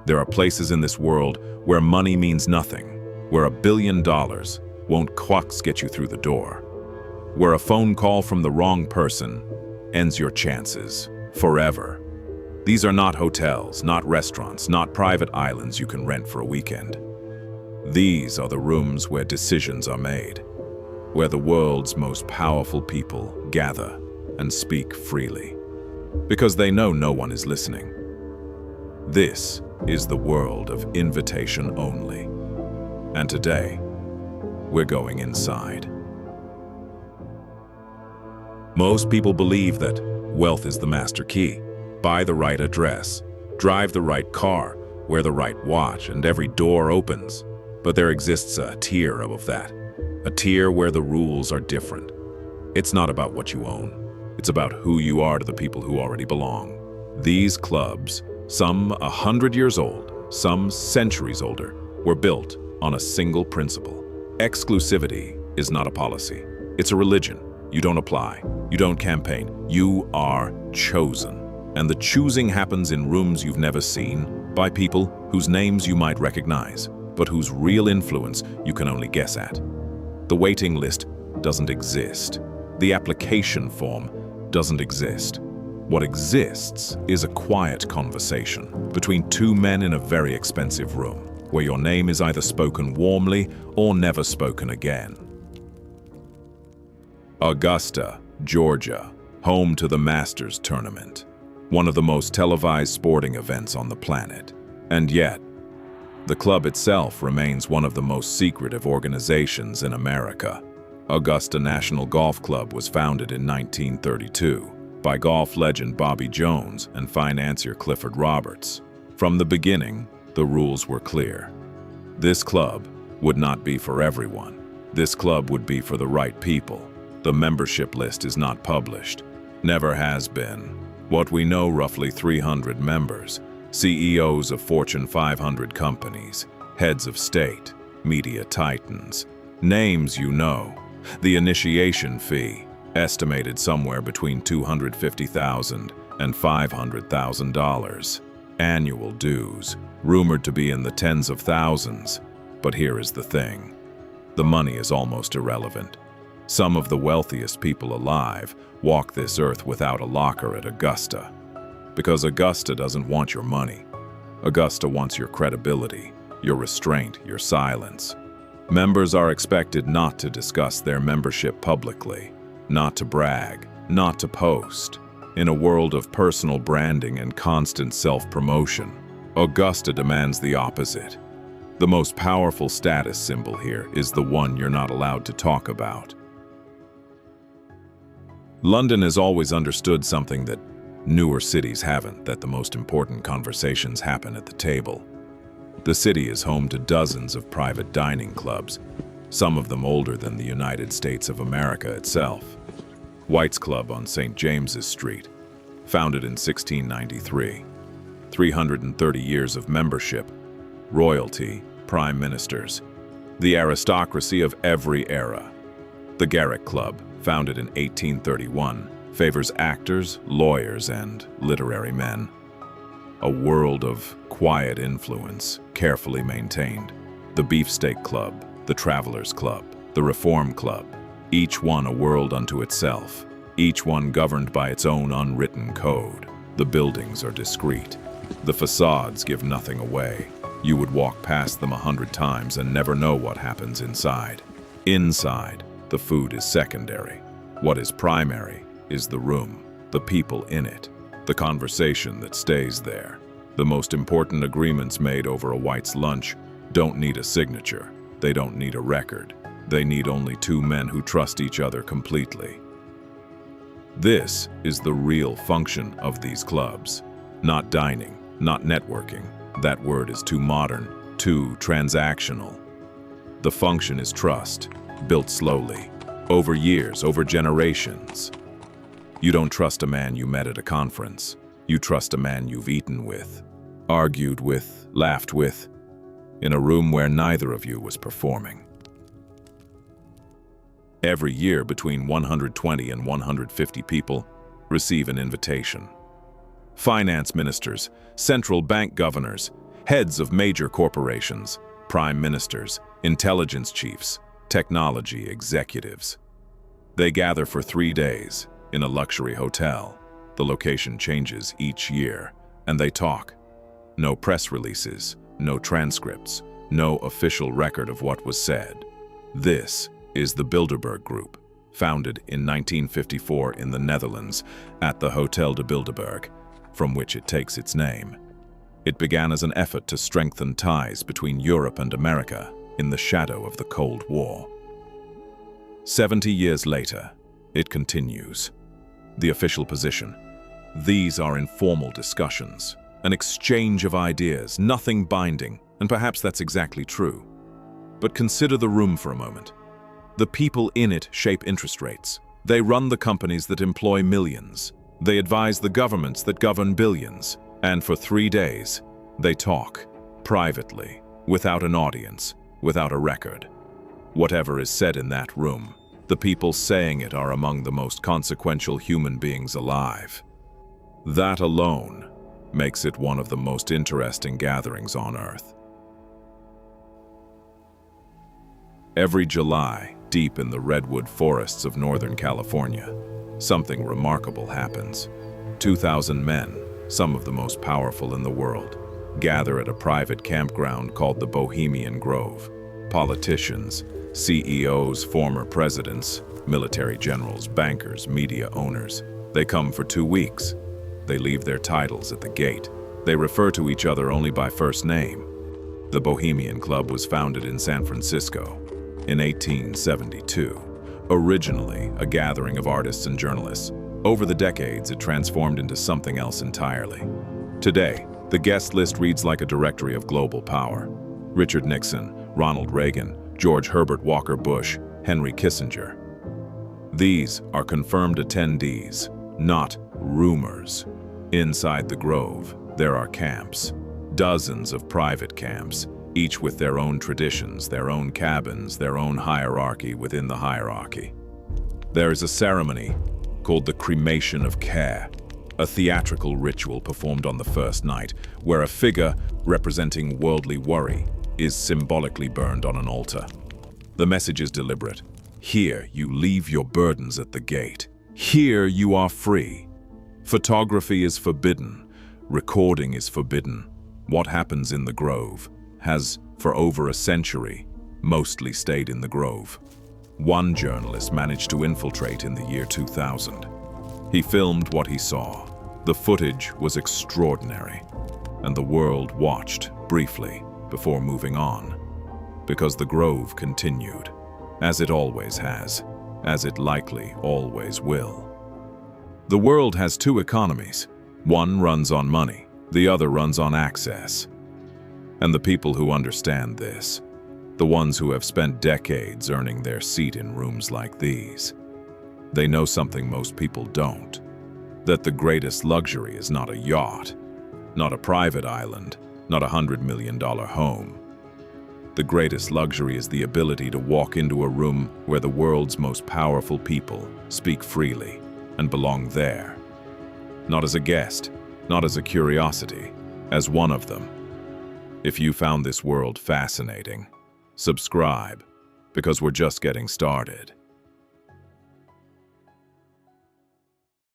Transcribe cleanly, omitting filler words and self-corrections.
There are places in this world where money means nothing, where $1 billion won't quacks get you through the door, where a phone call from the wrong person ends your chances forever. These are not hotels, not restaurants, not private islands you can rent for a weekend. These are the rooms where decisions are made, where the world's most powerful people gather and speak freely, because they know no one is listening. This is the world of invitation only. And today, we're going inside. Most people believe that wealth is the master key. Buy the right address, drive the right car, wear the right watch, and every door opens. But there exists a tier above that, a tier where the rules are different. It's not about what you own. It's about who you are to the people who already belong. These clubs, some 100 years old, some centuries older, were built on a single principle. Exclusivity is not a policy. It's a religion. You don't apply. You don't campaign. You are chosen. And the choosing happens in rooms you've never seen, by people whose names you might recognize, but whose real influence you can only guess at. The waiting list doesn't exist. The application form doesn't exist. What exists is a quiet conversation between two men in a very expensive room, where your name is either spoken warmly or never spoken again. Augusta, Georgia, home to the Masters Tournament, one of the most televised sporting events on the planet. And yet, the club itself remains one of the most secretive organizations in America. Augusta National Golf Club was founded in 1932 by golf legend Bobby Jones and financier Clifford Roberts. From the beginning, the rules were clear. This club would not be for everyone. This club would be for the right people. The membership list is not published, never has been. What we know, roughly 300 members, CEOs of Fortune 500 companies, heads of state, media titans, names you know. The initiation fee, estimated somewhere between $250,000 and $500,000. Annual dues, rumored to be in the tens of thousands. But here is the thing. The money is almost irrelevant. Some of the wealthiest people alive walk this earth without a locker at Augusta. Because Augusta doesn't want your money. Augusta wants your credibility, your restraint, your silence. Members are expected not to discuss their membership publicly, not to brag, not to post. In a world of personal branding and constant self-promotion, Augusta demands the opposite. The most powerful status symbol here is the one you're not allowed to talk about. London has always understood something that newer cities haven't, that the most important conversations happen at the table. The city is home to dozens of private dining clubs, some of them older than the United States of America itself. White's Club on St. James's Street, founded in 1693. 330 years of membership, royalty, prime ministers, the aristocracy of every era. The Garrick Club, founded in 1831, favors actors, lawyers, and literary men. A world of quiet influence, carefully maintained. The Beefsteak Club, the Travelers Club, the Reform Club, each one a world unto itself, each one governed by its own unwritten code. The buildings are discreet. The facades give nothing away. You would walk past them 100 times and never know what happens inside. Inside, the food is secondary. What is primary is the room, the people in it, the conversation that stays there. The most important agreements made over a White's lunch don't need a signature. They don't need a record. They need only two men who trust each other completely. This is the real function of these clubs. Not dining, not networking. That word is too modern, too transactional. The function is trust, built slowly, over years, over generations. You don't trust a man you met at a conference. You trust a man you've eaten with, argued with, laughed with, in a room where neither of you was performing. Every year, between 120 and 150 people receive an invitation. Finance ministers, central bank governors, Heads of major corporations, prime ministers, intelligence chiefs, technology executives. They gather for 3 days in a luxury hotel. The location changes each year, and they talk. No press releases, no transcripts, no official record of what was said. This is the Bilderberg Group, founded in 1954 in the Netherlands at the Hotel de Bilderberg, from which it takes its name. It began as an effort to strengthen ties between Europe and America in the shadow of the Cold War. 70 years later, it continues. The official position: these are informal discussions, an exchange of ideas, nothing binding, and perhaps that's exactly true. But consider the room for a moment. The people in it shape interest rates. They run the companies that employ millions. They advise the governments that govern billions. And for 3 days, they talk, privately, without an audience, without a record. Whatever is said in that room, the people saying it are among the most consequential human beings alive. That alone makes it one of the most interesting gatherings on Earth. Every July, deep in the redwood forests of Northern California, something remarkable happens. 2,000 men, some of the most powerful in the world, gather at a private campground called the Bohemian Grove. Politicians, CEOs, former presidents, military generals, bankers, media owners. They come for 2 weeks. They leave their titles at the gate. They refer to each other only by first name. The Bohemian Club was founded in San Francisco in 1872, originally a gathering of artists and journalists. Over the decades, it transformed into something else entirely. Today, the guest list reads like a directory of global power. Richard Nixon, Ronald Reagan, George Herbert Walker Bush, Henry Kissinger. These are confirmed attendees, not rumors. Inside the Grove, there are camps, dozens of private camps, each with their own traditions, their own cabins, their own hierarchy within the hierarchy. There is a ceremony called the cremation of care, a theatrical ritual performed on the first night, where a figure representing worldly worry is symbolically burned on an altar. The message is deliberate. Here you leave your burdens at the gate. Here you are free. Photography is forbidden. Recording is forbidden. What happens in the Grove has, for over a century, mostly stayed in the Grove. One journalist managed to infiltrate in the year 2000. He filmed what he saw. The footage was extraordinary, and the world watched briefly before moving on, because the Grove continued, as it always has, as it likely always will. The world has 2 economies. One runs on money, the other runs on access. And the people who understand this, the ones who have spent decades earning their seat in rooms like these, they know something most people don't, that the greatest luxury is not a yacht, not a private island, not $100 million home. The greatest luxury is the ability to walk into a room where the world's most powerful people speak freely and belong there. Not as a guest, not as a curiosity, as one of them. If you found this world fascinating, subscribe, because we're just getting started.